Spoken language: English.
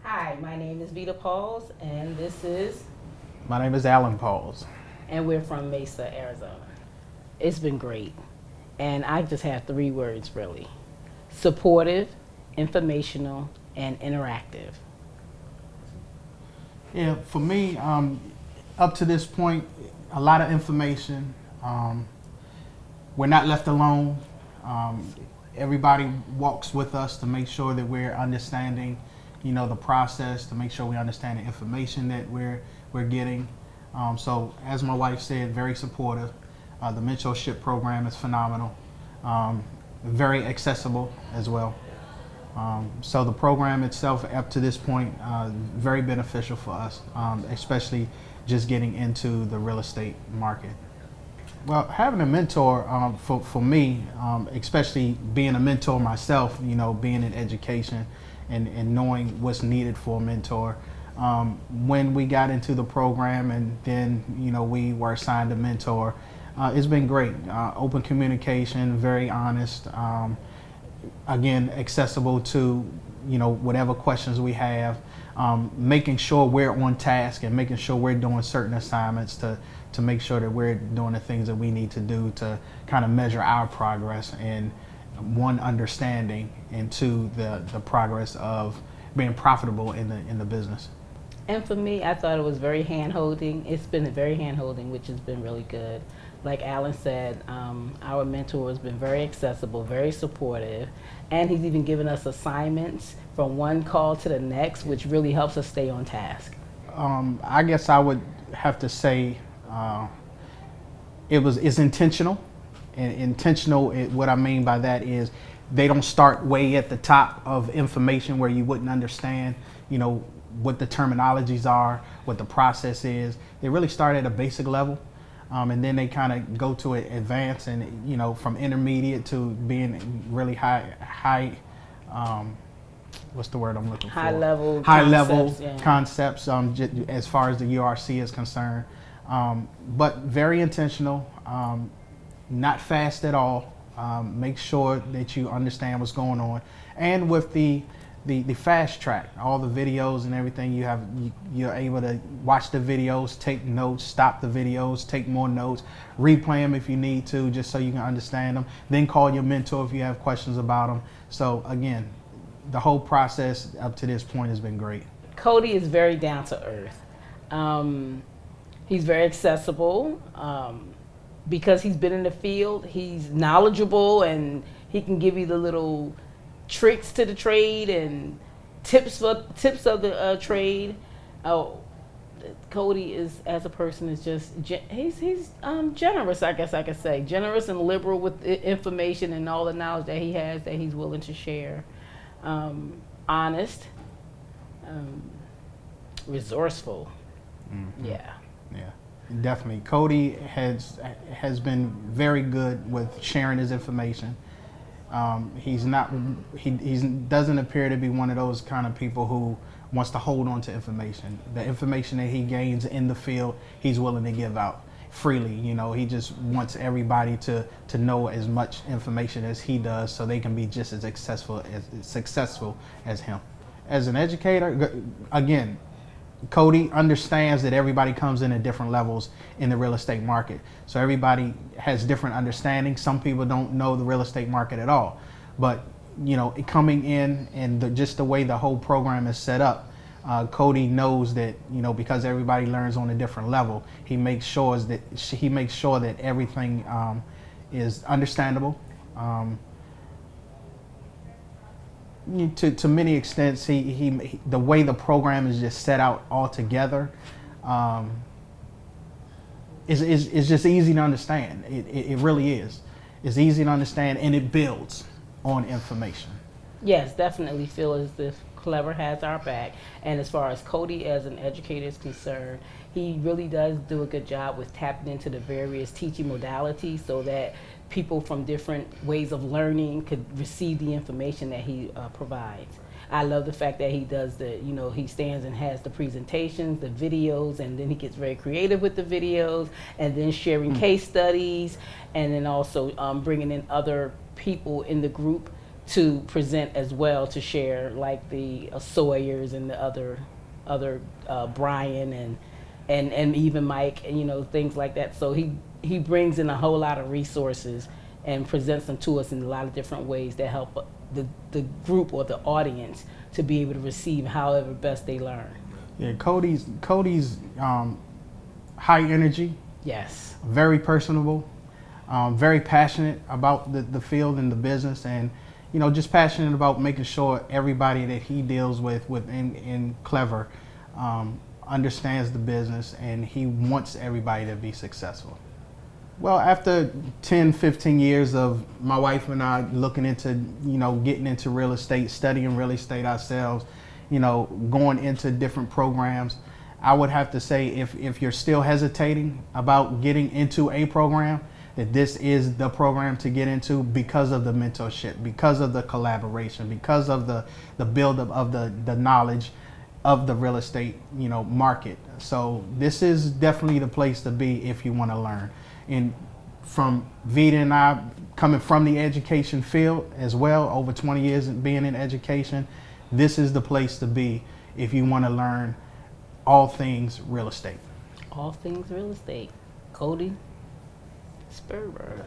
Hi, my name is Vita Pauls, and this is, My name is Alan Pauls. and we're from Mesa, Arizona. It's been great, and I just have three words really: supportive, informational, and interactive. Yeah, for me, up to this point, a lot of information. We're not left alone. Um, Everybody walks with us to make sure that we're understanding, the process, to make sure we understand the information that we're getting. So, as my wife said, very supportive. The mentorship program is phenomenal. Um, Very accessible as well. So the program itself, up to this point, very beneficial for us, especially just getting into the real estate market. Well, having a mentor for me, especially being a mentor myself, being in education and knowing what's needed for a mentor. When we got into the program and then, we were assigned a mentor, it's been great. Open communication, very honest. Again, accessible to whatever questions we have, making sure we're on task and making sure we're doing certain assignments to make sure that we're doing the things that we need to do to kind of measure our progress, and one, understanding, and two, the progress of being profitable in the business. And for me, I thought it was very hand-holding. It's been very hand-holding, which has been really good. Like Alan said, our mentor has been very accessible, very supportive, and he's even given us assignments from one call to the next, which really helps us stay on task. I guess I would have to say it's intentional. And intentional, what I mean by that is they don't start way at the top of information where you wouldn't understand, what the terminologies are, what the process is. They really start at a basic level, and then they kind of go to it advanced, and from intermediate to being really high. What's the word I'm looking for? High level High concepts, level yeah. concepts. As far as the URC is concerned, but very intentional. Not fast at all. Make sure that you understand what's going on, and with the fast track, all the videos and everything, you're able to watch the videos, take notes, stop the videos, take more notes, replay them if you need to, just so you can understand them. Then call your mentor if you have questions about them. So again, the whole process up to this point has been great. Cody is very down to earth. He's very accessible. Because he's been in the field, he's knowledgeable, and he can give you the little tricks to the trade and tips of the trade. Oh, Cody is, as a person, is just he's generous. I guess I could say generous and liberal with information and all the knowledge that he has that he's willing to share. Honest, resourceful. Mm-hmm. Yeah. Yeah, definitely. Cody has been very good with sharing his information. He's not. He doesn't appear to be one of those kind of people who wants to hold on to information. The information that he gains in the field, he's willing to give out freely. He just wants everybody to know as much information as he does, so they can be just as successful as him. As an educator, again, Cody understands that everybody comes in at different levels in the real estate market. So everybody has different understanding. Some people don't know the real estate market at all. But, coming in and just the way the whole program is set up, Cody knows that, because everybody learns on a different level, he makes sure that everything is understandable. To many extents, he the way the program is just set out altogether, is just easy to understand. It really is. It's easy to understand, and it builds on information. Yes, definitely feel as if Clever has our back. And as far as Cody as an educator is concerned, he really does do a good job with tapping into the various teaching modalities so that people from different ways of learning could receive the information that he provides. I love the fact that he does he stands and has the presentations, the videos, and then he gets very creative with the videos, and then sharing case studies, and then also bringing in other people in the group to present as well, to share, like the Sawyers and the other Brian and even Mike, and things like that. So he brings in a whole lot of resources and presents them to us in a lot of different ways that help the group or the audience to be able to receive however best they learn. Yeah, Cody's high energy, Yes. very personable, very passionate about the field and the business, and just passionate about making sure everybody that he deals with in Clever understands the business, and he wants everybody to be successful. Well, after 10, 15 years of my wife and I looking into, getting into real estate, studying real estate ourselves, going into different programs, I would have to say if you're still hesitating about getting into a program, that this is the program to get into because of the mentorship, because of the collaboration, because of the buildup of the knowledge of the real estate, market. So this is definitely the place to be if you want to learn. And from Veada and I, coming from the education field as well, over 20 years being in education, this is the place to be if you want to learn all things real estate. All things real estate. Cody Sperber.